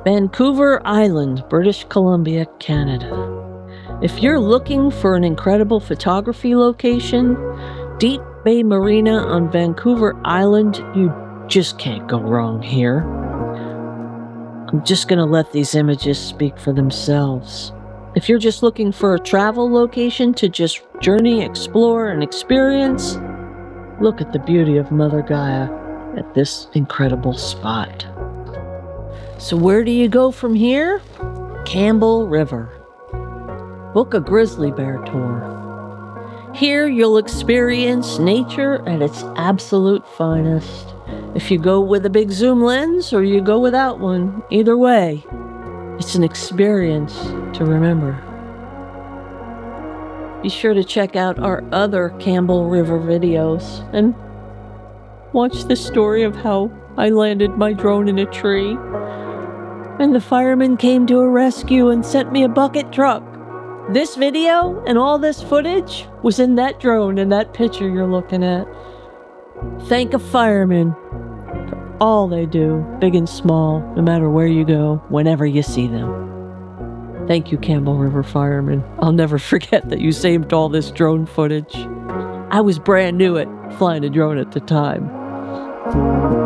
Vancouver Island, British Columbia, Canada. If you're looking for an incredible photography location, Deep Bay Marina on Vancouver Island, you just can't go wrong here. I'm just going to let these images speak for themselves. If you're just looking for a travel location to just journey, explore, and experience, look at the beauty of Mother Gaia at this incredible spot. So where do you go from here? Campbell River. Book a Grizzly Bear Tour. Here you'll experience nature at its absolute finest. If you go with a big zoom lens or you go without one, either way, it's an experience to remember. Be sure to check out our other Campbell River videos and watch the story of how I landed my drone in a tree and the firemen came to a rescue and sent me a bucket truck. This video and all this footage was in that drone and that picture you're looking at. Thank a fireman for all they do, big and small, no matter where you go, whenever you see them. Thank you, Campbell River firemen. I'll never forget that you saved all this drone footage. I was brand new at flying a drone at the time.